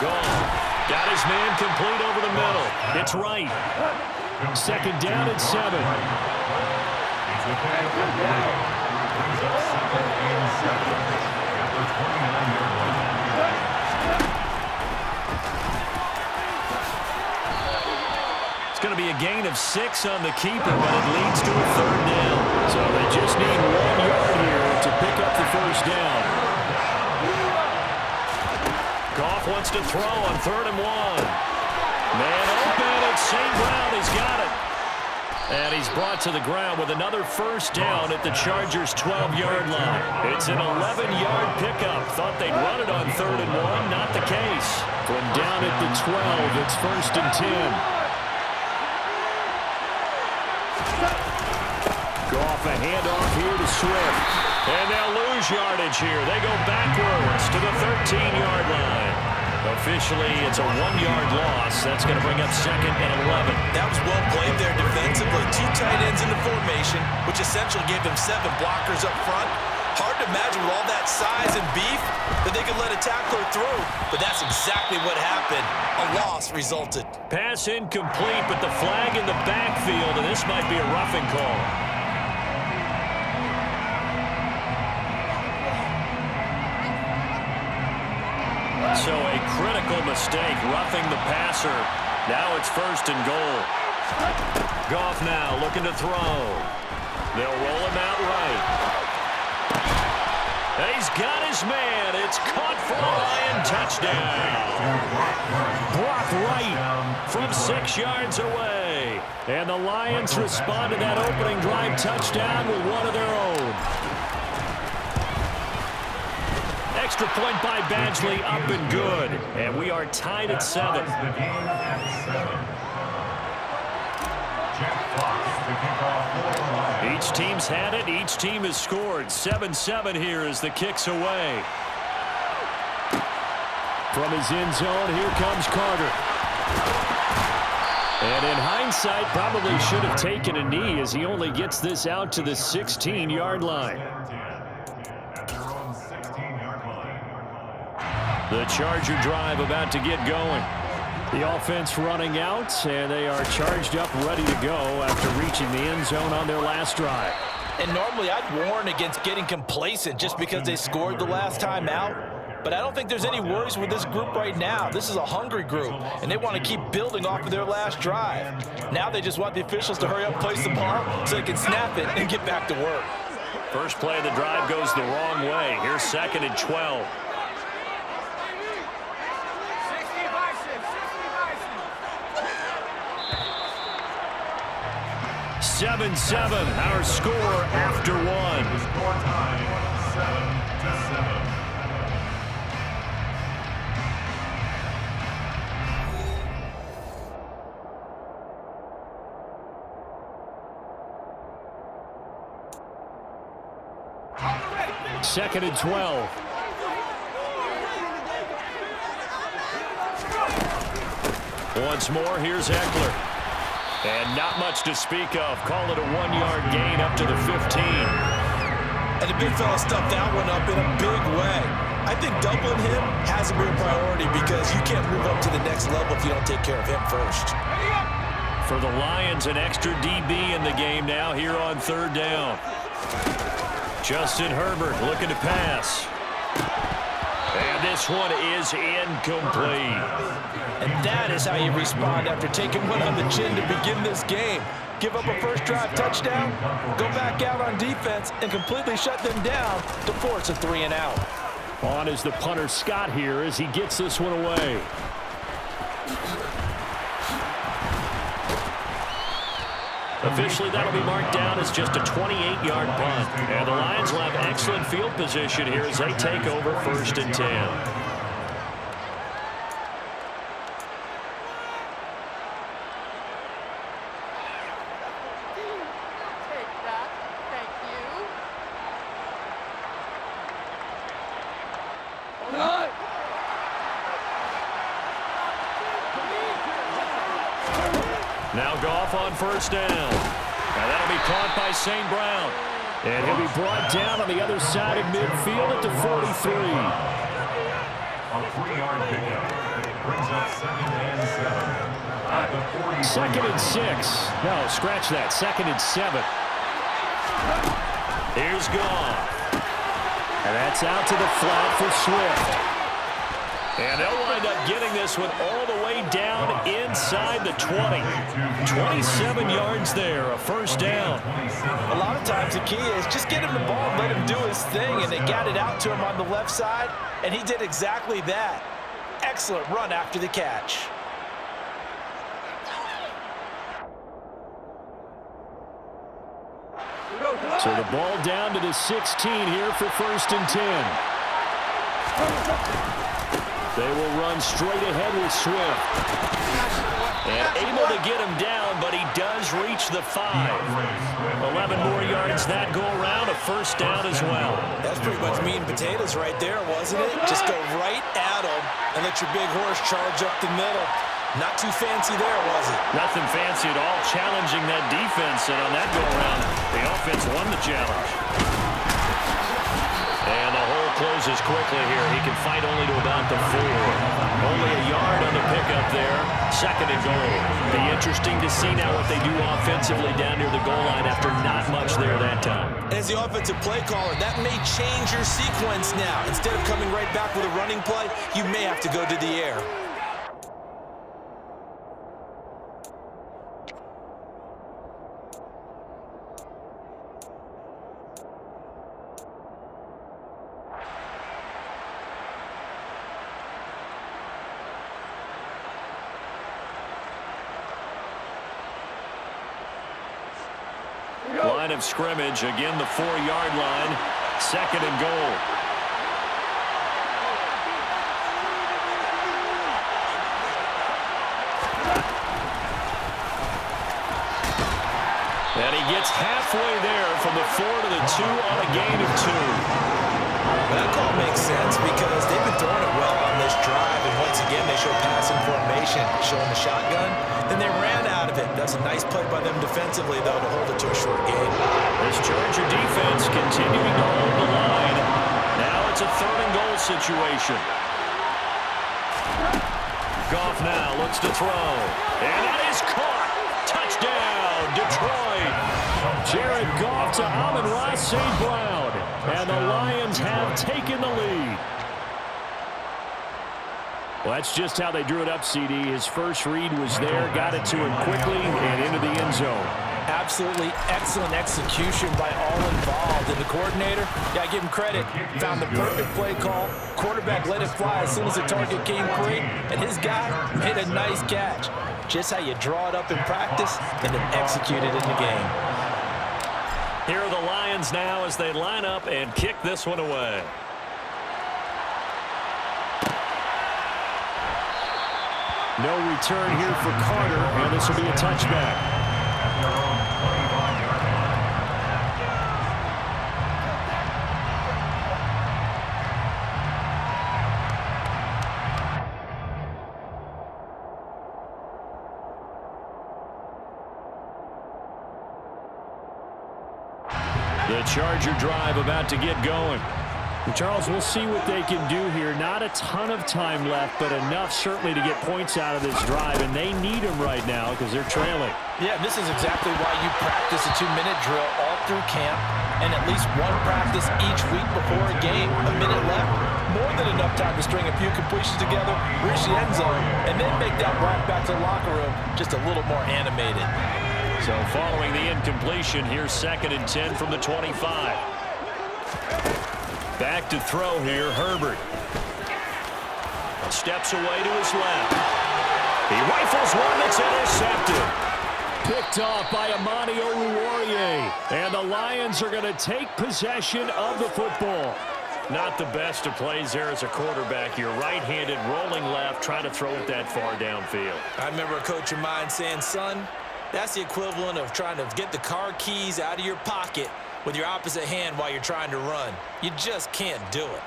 Gone. Got his man complete over the middle. It's right. Second down and 7. It's going to be a gain of 6 on the keeper, but it leads to a third down. So they just need 1 yard here to pick up the first down. Goff wants to throw on 3rd and 1. Man open, and St. Brown has got it. And he's brought to the ground with another first down at the Chargers' 12-yard line. It's an 11-yard pickup. Thought they'd run it on 3rd and 1. Not the case. From down at the 12, it's 1st and 10. Goff a handoff here to Swift. And they'll lose yardage here. They go backwards to the 13-yard line. Officially, it's a 1-yard loss. That's going to bring up 2nd and 11. That was well played there defensively. 2 tight ends in the formation, which essentially gave them 7 blockers up front. Hard to imagine with all that size and beef that they could let a tackler through, but that's exactly what happened. A loss resulted. Pass incomplete, but the flag in the backfield, and this might be a roughing call. So a critical mistake, roughing the passer. Now it's 1st and goal. Goff now looking to throw. They'll roll him out right. He's got his man. It's caught for a Lion touchdown. Brock Wright from 6 yards away. And the Lions respond to that opening drive touchdown with one of their own. Extra point by Badgley, up and good. And we are tied at 7. Each team's had it. Each team has scored. 7-7 here as the kick's away. From his end zone, here comes Carter. And in hindsight, probably should have taken a knee as he only gets this out to the 16-yard line. The Charger drive about to get going. The offense running out, and they are charged up, ready to go after reaching the end zone on their last drive. And normally I'd warn against getting complacent just because they scored the last time out. But I don't think there's any worries with this group right now. This is a hungry group, and they want to keep building off of their last drive. Now they just want the officials to hurry up, place the ball, so they can snap it and get back to work. First play of the drive goes the wrong way. Here's 2nd and 12. 7-7, our score after 1. Score time, 7-7. Second and 12. Once more, here's Eckler. And not much to speak of. Call it a 1-yard gain up to the 15. And the big fella stuffed that one up in a big way. I think doubling him has to be a priority because you can't move up to the next level if you don't take care of him first. For the Lions, an extra DB in the game now here on 3rd down. Justin Herbert looking to pass. And this one is incomplete. And that is how you respond after taking one on the chin to begin this game. Give up a first drive touchdown, go back out on defense, and completely shut them down to force a 3-and-out. On is the punter Scott here as he gets this one away. Officially, that'll be marked down as just a 28-yard punt. And the Lions will have excellent field position here as they take over 1st and 10. Now Goff on 1st down. Now that'll be caught by St. Brown. And he'll be brought down on the other side of midfield at the 43. A 3-yard pickup. Second and 7. At the 40. Second and 6. No, scratch that. Second and 7. Here's Goff. And that's out to the flat for Swift. And they'll wind up getting this one all the way down inside the 20. 27 yards there, a first down. A lot of times the key is just get him the ball and let him do his thing, and they got it out to him on the left side, and he did exactly that. Excellent run after the catch. So the ball down to the 16 here for first and 10. They will run straight ahead with Swift. And able to get him down, but he does reach the 5. 11 more yards that go around, a first down as well. That's pretty much meat and potatoes right there, wasn't it? Just go right at him and let your big horse charge up the middle. Not too fancy there, was it? Nothing fancy at all, challenging that defense. And on that go-around, the offense won the challenge. And the hole closes quickly here. He can fight only to about the 4. Only a yard on the pickup there. Second and goal. Be interesting to see now what they do offensively down near the goal line after not much there that time. As the offensive play caller, that may change your sequence now. Instead of coming right back with a running play, you may have to go to the air. Line of scrimmage, again the 4-yard line, second and goal. And he gets halfway there from the 4 to the 2 on a gain of 2. That call makes sense because they've been throwing it well on this drive, and once again they show passing formation, showing the shotgun. Then they ran out of it. That's a nice play by them defensively, though, to hold it to a short game. This Charger defense continuing to hold the line. Now it's a third and goal situation. Goff now looks to throw. And that is caught. Touchdown, Detroit. Jared Goff to Amon-Ra St. Brown. And the Lions have taken the lead. Well, that's just how they drew it up, CD. His first read was there, got it to him quickly, and into the end zone. Absolutely excellent execution by all involved. And the coordinator, yeah, I give him credit, found the perfect play call. Quarterback let it fly as soon as the target came free, and his guy made a nice catch. Just how you draw it up in practice and then execute it in the game. Here are the Lions now as they line up and kick this one away. No return here for Carter, and this will be a touchback. The Charger drive about to get going. And Charles, we'll see what they can do here. Not a ton of time left, but enough certainly to get points out of this drive, and they need them right now because they're trailing. Yeah, this is exactly why you practice a 2-minute drill all through camp and at least one practice each week before a game. A minute left, more than enough time to string a few completions together, reach the end zone, and then make that walk back to the locker room just a little more animated. So following the incompletion, here's second and 10 from the 25. Back to throw here, Herbert. Steps away to his left. He rifles one that's intercepted. Picked off by Amani Oruwariye. And the Lions are going to take possession of the football. Not the best of plays there as a quarterback. You're right-handed, rolling left, trying to throw it that far downfield. I remember a coach of mine saying, son, that's the equivalent of trying to get the car keys out of your pocket with your opposite hand while you're trying to run. You just can't do it.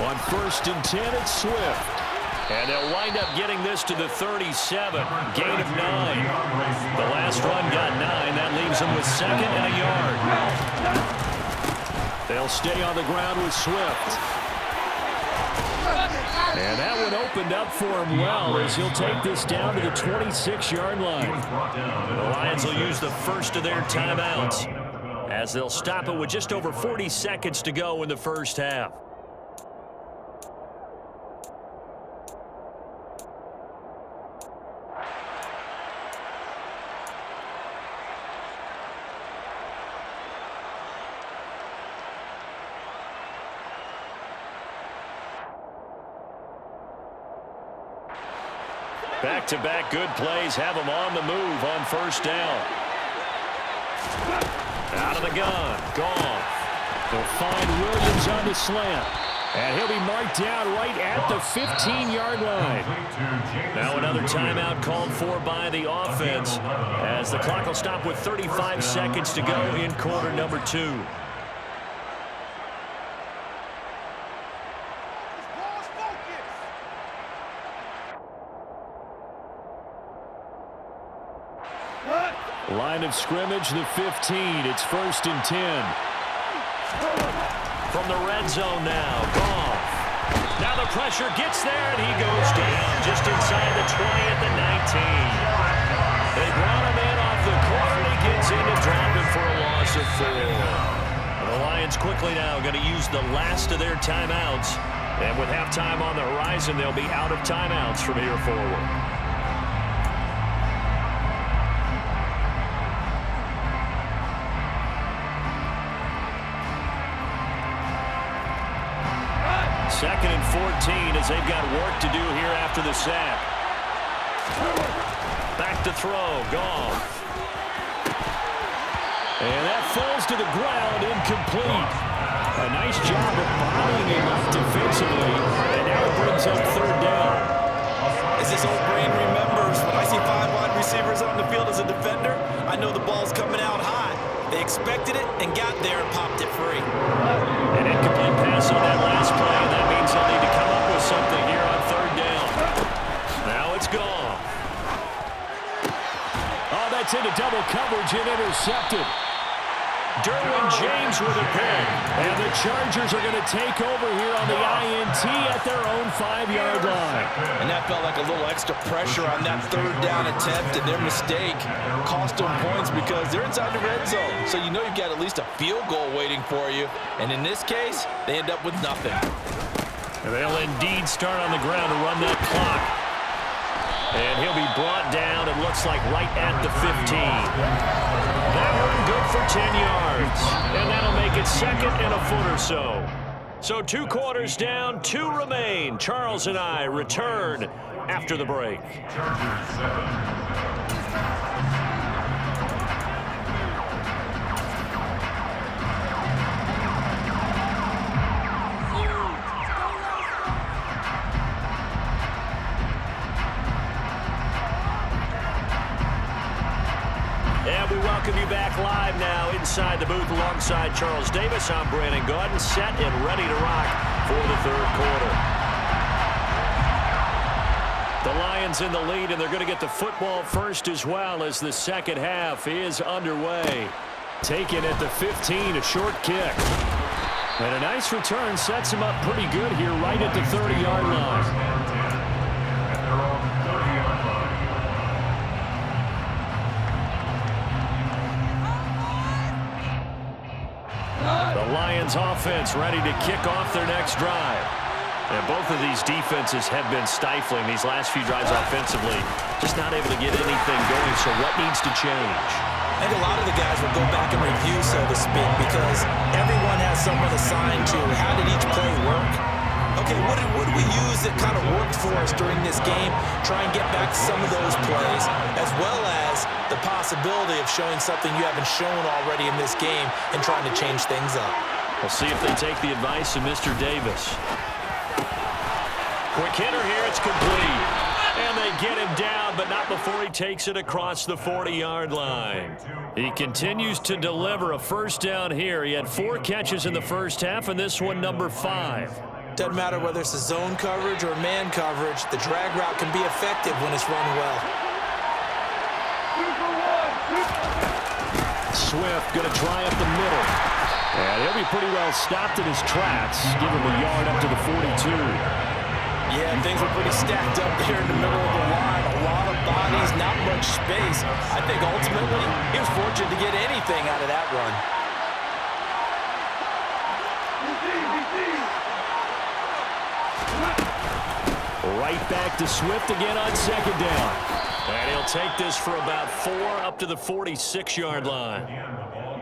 On first and 10, it's Swift. And they'll wind up getting this to the 37. Gain of 9. The last leaves them with 2nd and a yard. They'll stay on the ground with Swift. And that one opened up for him well as he'll take this down to the 26-yard line. The Lions will use the first of their timeouts as they'll stop it with just over 40 seconds to go in the first half. Back-to-back good plays have them on the move on first down. Out of the gun. Goff. They'll find Williams on the slant. And he'll be marked down right at the 15-yard line. Now another timeout called for by the offense as the clock will stop with 35 seconds to go in quarter number 2. Line of scrimmage, the 15. It's 1st and 10. From the red zone now, Goff. Now the pressure gets there, and he goes down just inside the 20 at the 19. They brought him in off the corner. He gets in and dropped him for a loss of 4. And the Lions quickly now going to use the last of their timeouts. And with halftime on the horizon, they'll be out of timeouts from here forward. Second and 14 as they've got work to do here after the sack. Back to throw. Goff. And that falls to the ground, incomplete. A nice job of bodying him up defensively. And now it brings up 3rd down. As this old brain remembers, when I see 5 wide receivers on the field as a defender, I know the ball's coming out high. They expected it and got there and popped it free. An incomplete pass on that last play. That means they'll need to come up with something here on 3rd down. Now it's gone. Oh, that's into double coverage and intercepted. Derwin James with a pick. And the Chargers are going to take over here on the INT at their own 5-yard line. And that felt like a little extra pressure on that 3rd down attempt, and their mistake cost them points because they're inside the red zone. So you know you've got at least a field goal waiting for you. And in this case, they end up with nothing. And they'll indeed start on the ground to run that clock. And he'll be brought down, it looks like, right at the 15. That one good for 10 yards. And that'll make it 2nd and a foot or so. So 2 quarters down, 2 remain. Charles and I return after the break. Chargers 7. And we welcome you back live now inside the booth alongside Charles Davis. I'm Brandon Gaudin, set and ready to rock for the 3rd quarter. The Lions in the lead, and they're going to get the football first as well as the second half is underway. Taken at the 15, a short kick. And a nice return sets him up pretty good here right at the 30-yard line. The Lions offense ready to kick off their next drive. And both of these defenses have been stifling these last few drives offensively. Just not able to get anything going, so what needs to change? I think a lot of the guys will go back and review, so to speak, because everyone has someone assigned to how did each play work. Okay, what did we use that kind of worked for us during this game? Try and get back to some of those plays, as well as the possibility of showing something you haven't shown already in this game and trying to change things up. We'll see if they take the advice of Mr. Davis. Quick hitter here, it's complete. And they get him down, but not before he takes it across the 40-yard line. He continues to deliver a first down here. He had 4 catches in the first half, and this one number 5. Doesn't matter whether it's a zone coverage or man coverage, the drag route can be effective when it's run well. Swift going to try up the middle. And he'll be pretty well stopped in his tracks. Give him a yard up to the 42. Yeah, things were pretty stacked up there in the middle of the line. A lot of bodies, not much space. I think ultimately he was fortunate to get anything out of that run. Right back to Swift again on second down. And he'll take this for about 4 up to the 46-yard line.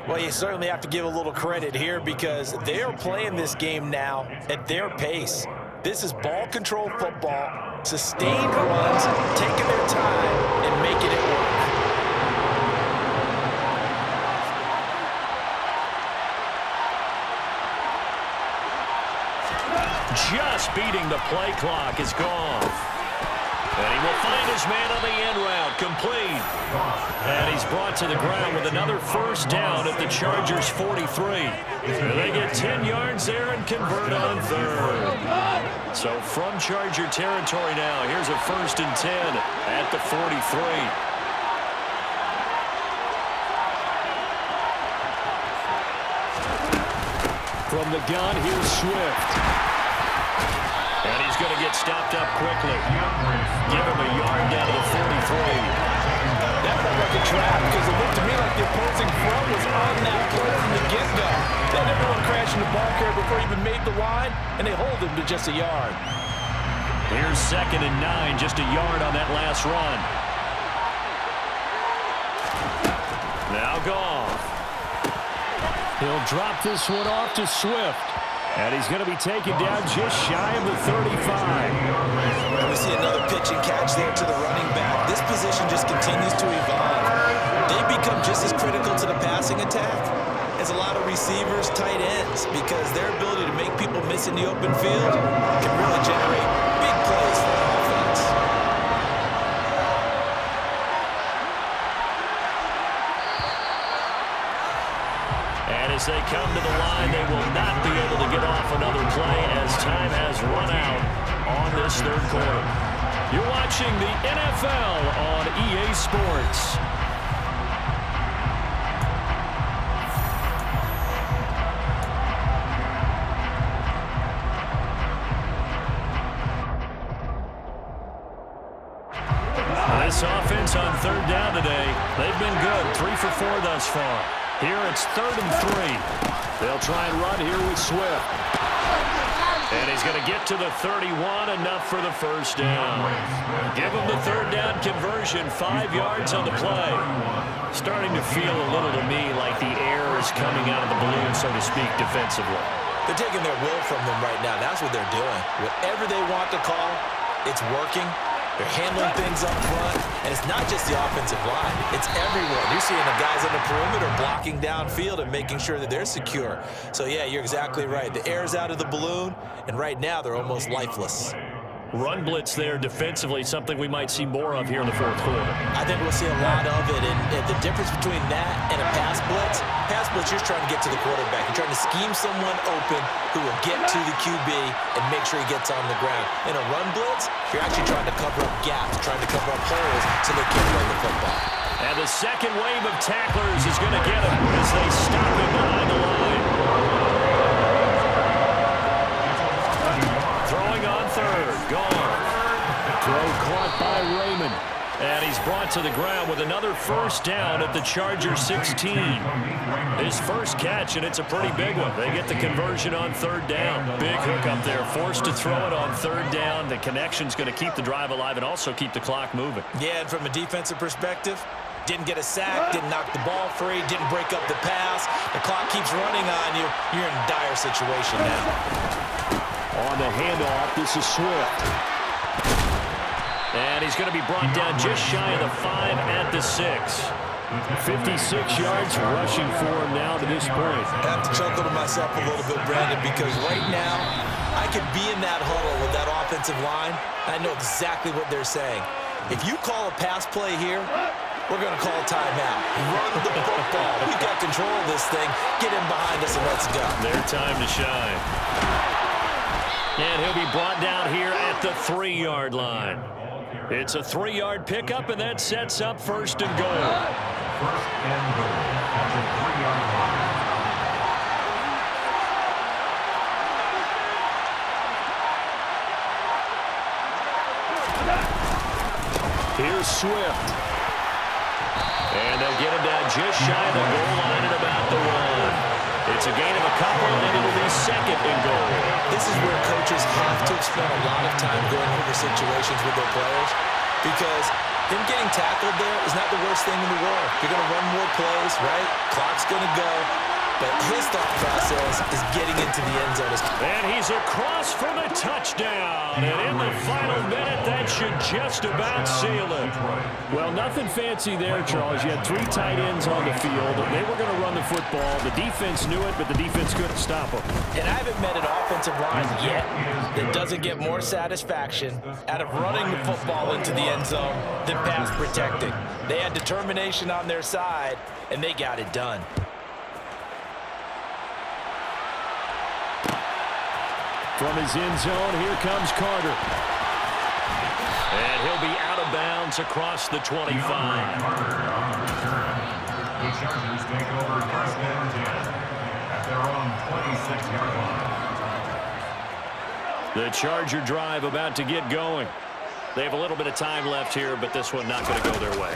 Well, you certainly have to give a little credit here because they are playing this game now at their pace. This is ball control football, sustained runs, taking their time and making it work. Just beating the play clock is gone. And he will find his man on the end route, complete. And he's brought to the ground with another first down at the Chargers' 43. And they get 10 yards there and convert on third. So from Charger territory now, here's a 1st and 10 at the 43. From the gun, here's Swift. And he's going to get stopped up quickly. Give him a yard down to the 43. That looked like a trap because it looked to me like the opposing front was on that play from the get-go. They had everyone crashing the ball carrier before he even made the line, and they hold him to just a yard. Here's 2nd and 9, just a yard on that last run. Now Goff. He'll drop this one off to Swift. And he's going to be taken down just shy of the 35. And we see another pitch and catch there to the running back. This position just continues to evolve. They become just as critical to the passing attack as a lot of receivers, tight ends, because their ability to make people miss in the open field can really generate big plays for the offense. And as they come to the line, they will not be able to get off another play as time has run out on this 3rd quarter. You're watching the NFL on EA Sports. This offense on 3rd down today, they've been good, 3 for 4 thus far. Here it's 3rd and 3. They'll try and run here with Swift. And he's going to get to the 31, enough for the first down. Give him the 3rd down conversion, 5 yards on the play. Starting to feel a little to me like the air is coming out of the balloon, so to speak, defensively. They're taking their will from them right now. That's what they're doing. Whatever they want to call, it's working. They're handling things up front, and it's not just the offensive line. It's everyone. You're seeing the guys on the perimeter blocking downfield and making sure that they're secure. So, yeah, you're exactly right. The air's out of the balloon, and right now they're almost lifeless. Run blitz there defensively, something we might see more of here in the 4th quarter. I think we'll see a lot of it, and the difference between that and a pass blitz, you're trying to get to the quarterback. You're trying to scheme someone open who will get to the QB and make sure he gets on the ground. In a run blitz, you're actually trying to cover up gaps, trying to cover up holes so they can't run the football. And the second wave of tacklers is going to get him as they stop him behind the line. Throwing on 3rd, gone. Throw caught by Raymond. And he's brought to the ground with another first down at the Chargers 16. His first catch, and it's a pretty big one. They get the conversion on 3rd down. Big hook up there, forced to throw it on 3rd down. The connection's going to keep the drive alive and also keep the clock moving. Yeah, and from a defensive perspective, didn't get a sack, didn't knock the ball free, didn't break up the pass. The clock keeps running on you. You're in a dire situation now. On the handoff, this is Swift. And he's going to be brought down just shy of the 5 at the 6. 56 yards rushing for him now to this point. I have to chuckle to myself a little bit, Brandon, because right now I could be in that huddle with that offensive line. I know exactly what they're saying. If you call a pass play here, we're going to call a timeout. Run the football. We've got control of this thing. Get in behind us and let's go. Their time to shine. And he'll be brought down here at the 3-yard line. It's a 3-yard pickup, and that sets up 1st and goal. 1st and goal. Here's Swift. And they'll get him down just shy of the goal line at about the 1. It's a gain of a couple, and it'll be second and goal. This is where coaches have to spend a lot of time going over situations with their players, because him getting tackled there is not the worst thing in the world. You're going to run more plays, right? Clock's going to go. But his thought process is getting into the end zone. And he's across for the touchdown. And in the final minute, that should just about seal it. Well, nothing fancy there, Charles. You had 3 tight ends on the field. They were going to run the football. The defense knew it, but the defense couldn't stop them. And I haven't met an offensive line yet that doesn't get more satisfaction out of running the football into the end zone than pass protecting. They had determination on their side, and they got it done. From his end zone, here comes Carter. And he'll be out of bounds across the 25. The Chargers take over first and 10 at their own 26-yard line. The Charger drive about to get going. They have a little bit of time left here, but this one not going to go their way.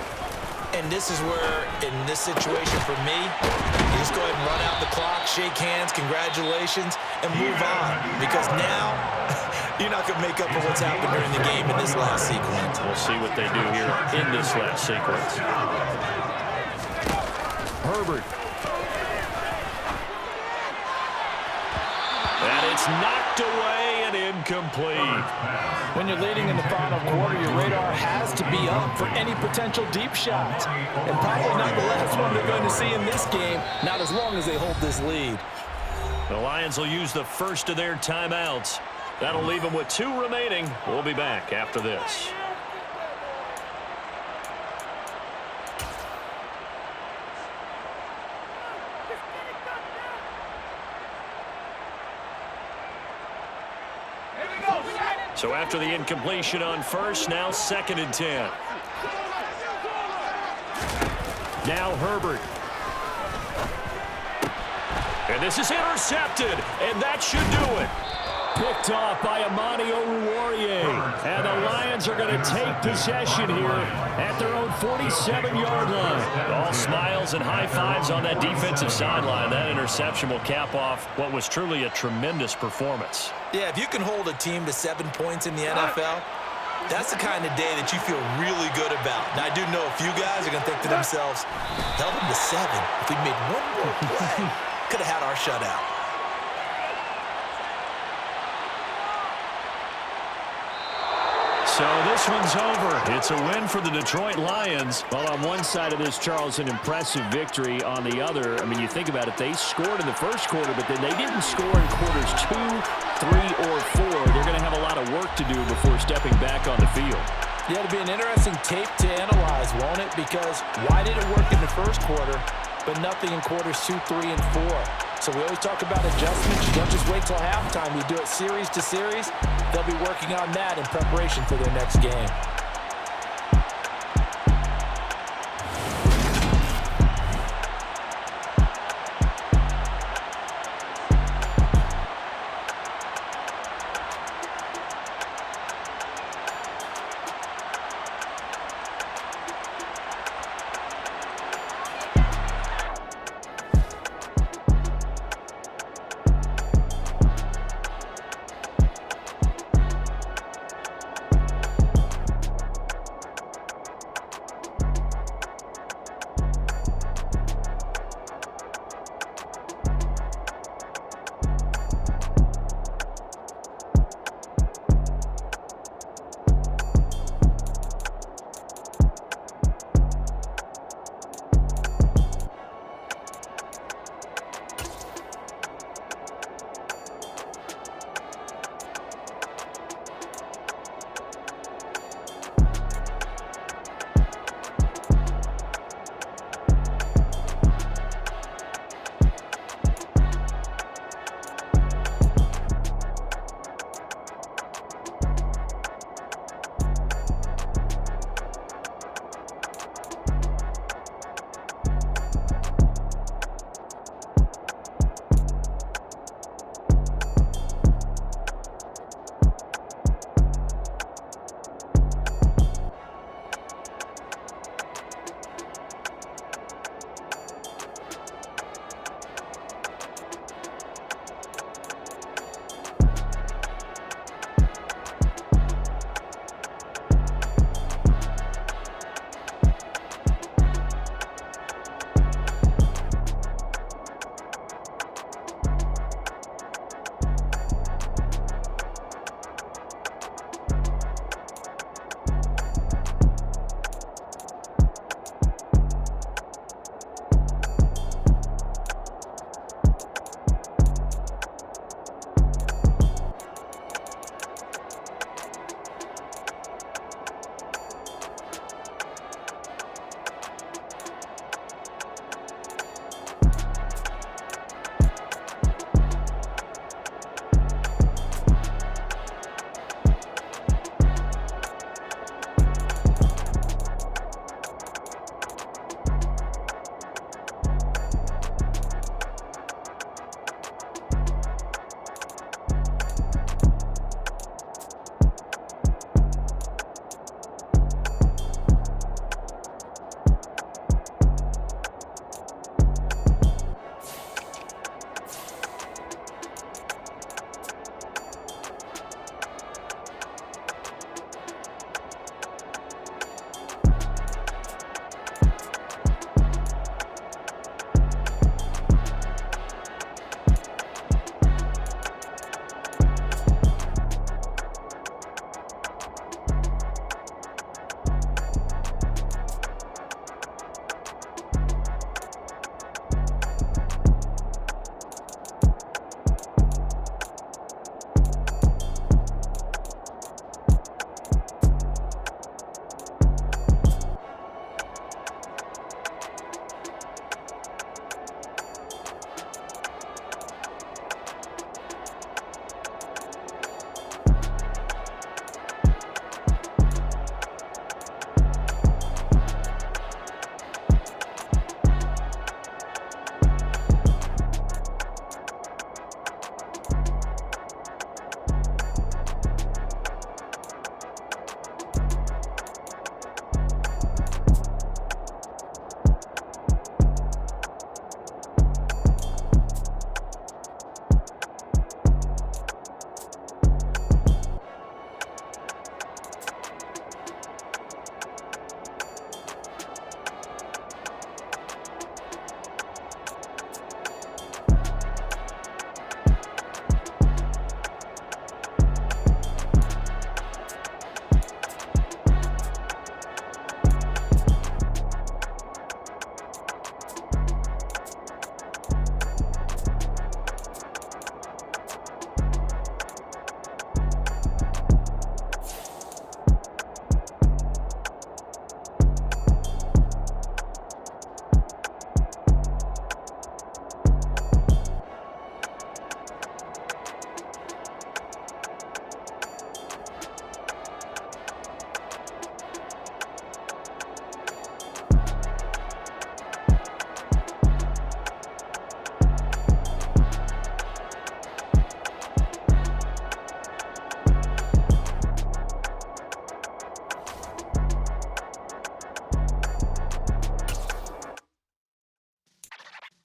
And this is where, in this situation for me, you just go ahead and run out the clock, shake hands, congratulations, and move on. Because now, you're not going to make up for what's happened during the game in this last sequence. We'll see what they do here in this last sequence. Herbert. And it's knocked away and incomplete. When you're leading in the final quarter, your radar has to be up for any potential deep shots. And probably not the last one they're going to see in this game, not as long as they hold this lead. The Lions will use the first of their timeouts. That'll leave them with 2 remaining. We'll be back after this. So after the incompletion on first, now 2nd and 10. Now Herbert. And this is intercepted, and that should do it. Picked off by Amani Oruwariye. And the Lions are going to take possession here at their own 47-yard line. All smiles and high fives on that defensive sideline. That interception will cap off what was truly a tremendous performance. Yeah, if you can hold a team to 7 points in the NFL, that's the kind of day that you feel really good about. Now, I do know a few guys are going to think to themselves, held them to 7. If we made one more play, could have had our shutout. So this one's over. It's a win for the Detroit Lions. Well, on one side of this, Charles, an impressive victory. On the other, I mean, you think about it, they scored in the first quarter, but then they didn't score in quarters 2, 3, or 4. They're going to have a lot of work to do before stepping back on the field. Yeah, it'll be an interesting tape to analyze, won't it? Because why did it work in the first quarter, but nothing in quarters 2, 3, and 4? So we always talk about adjustments. You don't just wait till halftime. You do it series to series. They'll be working on that in preparation for their next game.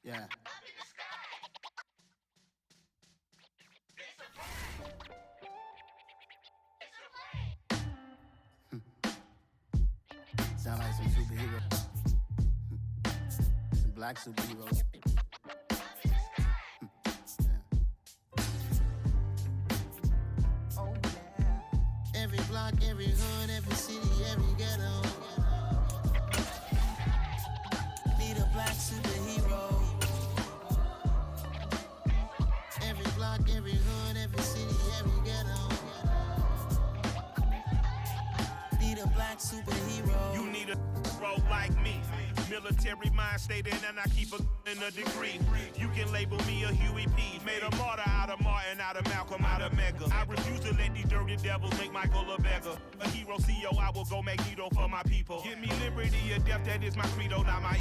Yeah. Sound like some superheroes. Some black superheroes. Oh, yeah. Every block, every hood, every city, every ghetto. Need a black superhero. Every block, every hood, every city, every ghetto. Need a black superhero. You need a role like me. Military mind stated, and I keep in a degree. You can label me a Huey P. Made a martyr out of Martin, out of Malcolm, out of Mega. I refuse to let these dirty devils make Michael a beggar. A hero CEO, I will go Magneto for my people. Give me liberty or death, that is my credo, not my